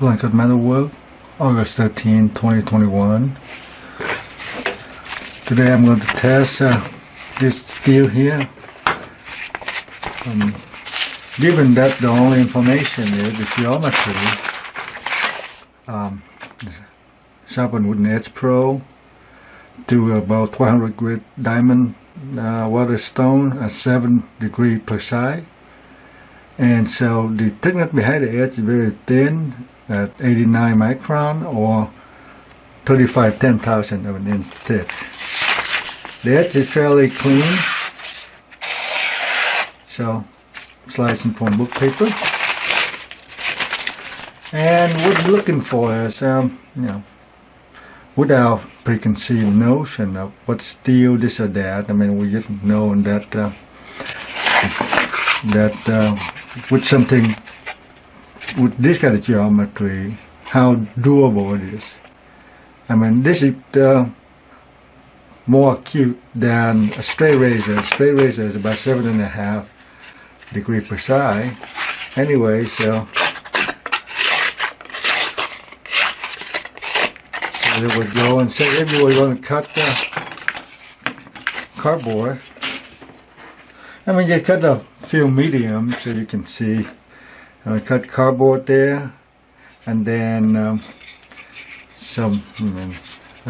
BluntCut MetalWorks, August 13, 2021. Today I'm going to test this steel here. Given that the only information is the geometry, sharpened with an edgepro to about 1200 grit diamond water stone at 7 degrees precise. And so the thickness behind the edge is very thin at 89 micron or 35/10,000 of an inch thick. The edge is fairly clean, so slicing from book paper. And what we're looking for is, without preconceived notion of what steel this or that. I mean, we just know that with something with this kind of geometry, how doable it is. I mean, this is more acute than a straight razor. A straight razor is about 7.5 degrees precise. Anyway, so there we go. And say if you were going to cut the cardboard, I mean, you cut a few mediums so you can see. I cut cardboard there, and then I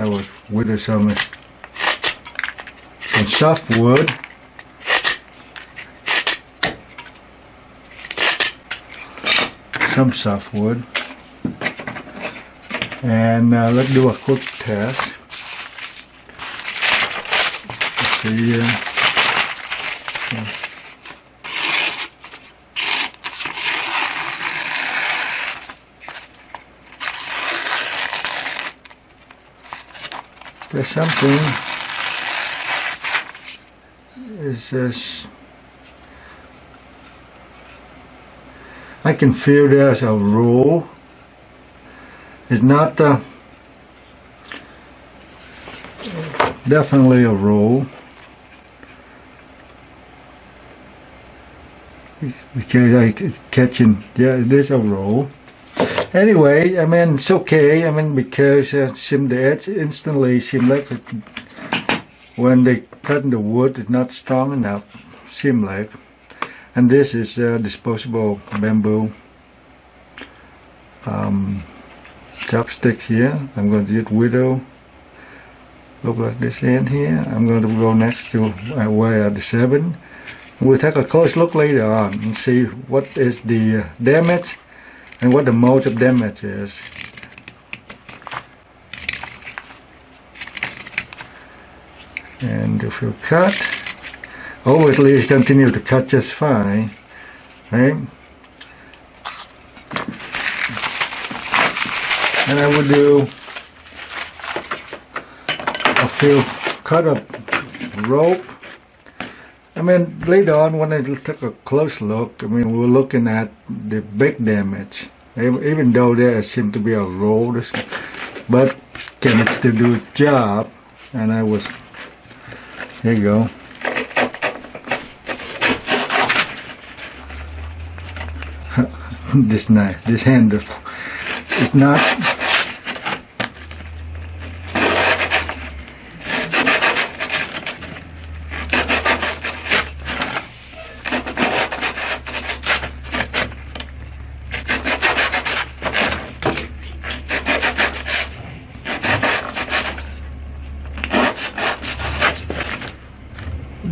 would wither some soft wood. Some soft wood. And let's do a quick test. Let's see. There's something. It's just, I can feel there's a roll. It's not definitely a roll, because I catching, yeah, it is a roll. Anyway, I mean, it's okay. I mean, because the edge instantly seem like when they cut the wood, it's not strong enough. Seem like, and this is disposable bamboo chopstick here. I'm going to get widow. Look like this end here. I'm going to go next to where the 7. We'll take a close look later on and see what is the damage and what the mode of damage is. And if you cut, obviously continue to cut just fine, right? And I would do a few cut up rope. I mean, later on when I took a close look, I mean, we were looking at the big damage. Even though there seemed to be a roll, but can it still do its job? And I was, there you go. This knife, this handle, it's not.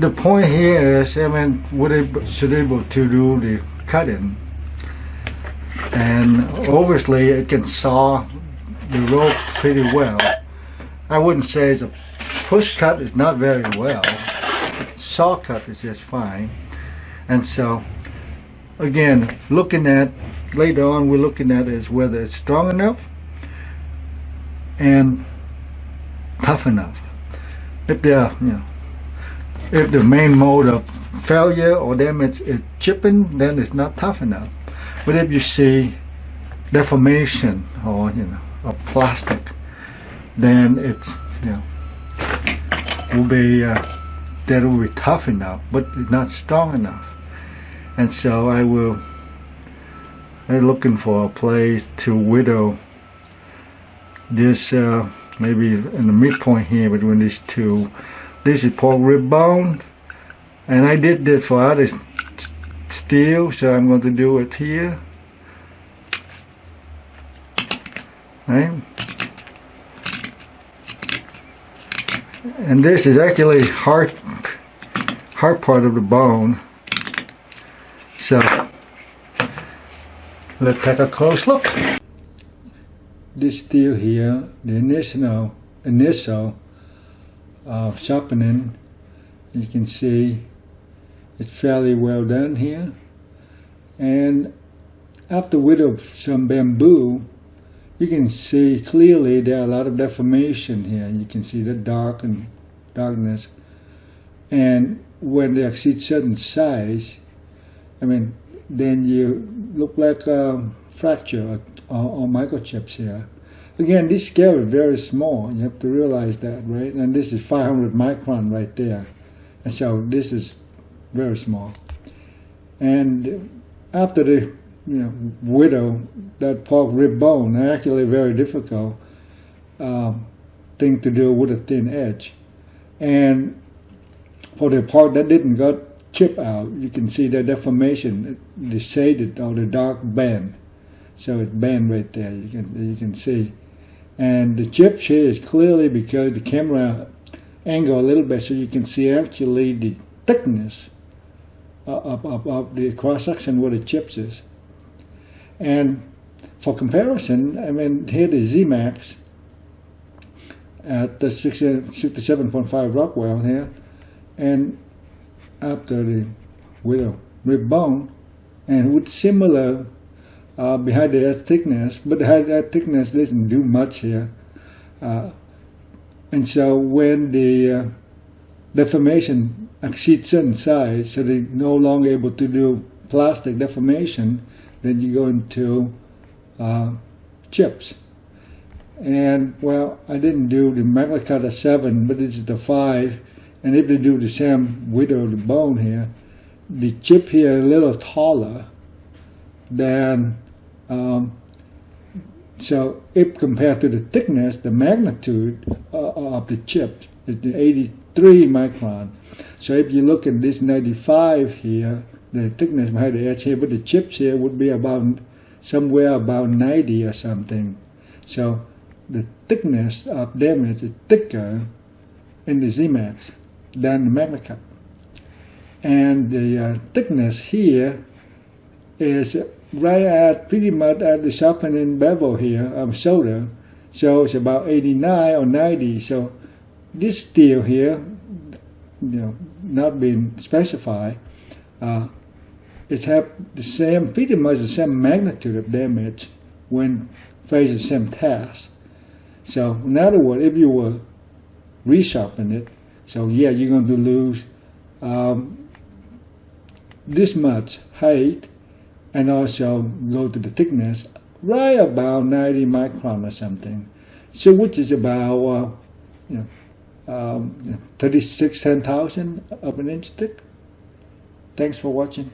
The point here is, I mean, should able to do the cutting, and obviously it can saw the rope pretty well. I wouldn't say it's a push cut is not very well. Saw cut is just fine. And so, again, looking at later on, we're looking at is whether it's strong enough and tough enough. If they're, if the main mode of failure or damage is chipping, then it's not tough enough. But if you see deformation or of plastic, then it's will be that will be tough enough, but not strong enough. And so I will I'm looking for a place to whittle this, maybe in the midpoint here between these two. This is pork rib bone, and I did this for other steel, so I'm going to do it here. Right? And this is actually hard part of the bone. So let's take a close look. This steel here, the initial sharpening, you can see it's fairly well done here. And after whittle some bamboo, you can see clearly there are a lot of deformation here. You can see the darkness. And when they exceed certain size, I mean, then you look like a fracture or microchips here. Again, this scale is very small. You have to realize that, right? And this is 500 micron right there. And so this is very small. And after the whittle that pork rib bone, actually very difficult thing to do with a thin edge. And for the part that didn't got chip out, you can see the deformation, the shaded or the dark band. So it's band right there. You can see, and the chip here is clearly because the camera angle a little bit, so you can see actually the thickness of the cross section where the chips is. And for comparison, I mean, here the Z-Max at the 67.5 Rockwell here, and after the whittle rib bone, and with similar behind the edge thickness, but the edge thickness doesn't do much here. And so when the deformation exceeds certain size, so they're no longer able to do plastic deformation, then you go into chips. And well, I didn't do the MagnaCut at 7, but this is the 5. And if they do the same whittle the bone here, the chip here is a little taller than, so if compared to the thickness, the magnitude of the chip is the 83 micron. So if you look at this 95 here, the thickness behind the edge here, but the chips here would be about somewhere about 90 or something. So the thickness of them is thicker in the Z-Max than the MagnaCut. And the thickness here is right at pretty much at the sharpening bevel here of shoulder. So it's about 89 or 90. So this steel here, not being specified, it have the same, pretty much the same magnitude of damage when facing the same task. So in other words, if you were resharpen it, so yeah, you're going to lose this much height, and also go to the thickness right about 90 micron or something. So which is about 36/10,000 of an inch thick. Thanks for watching.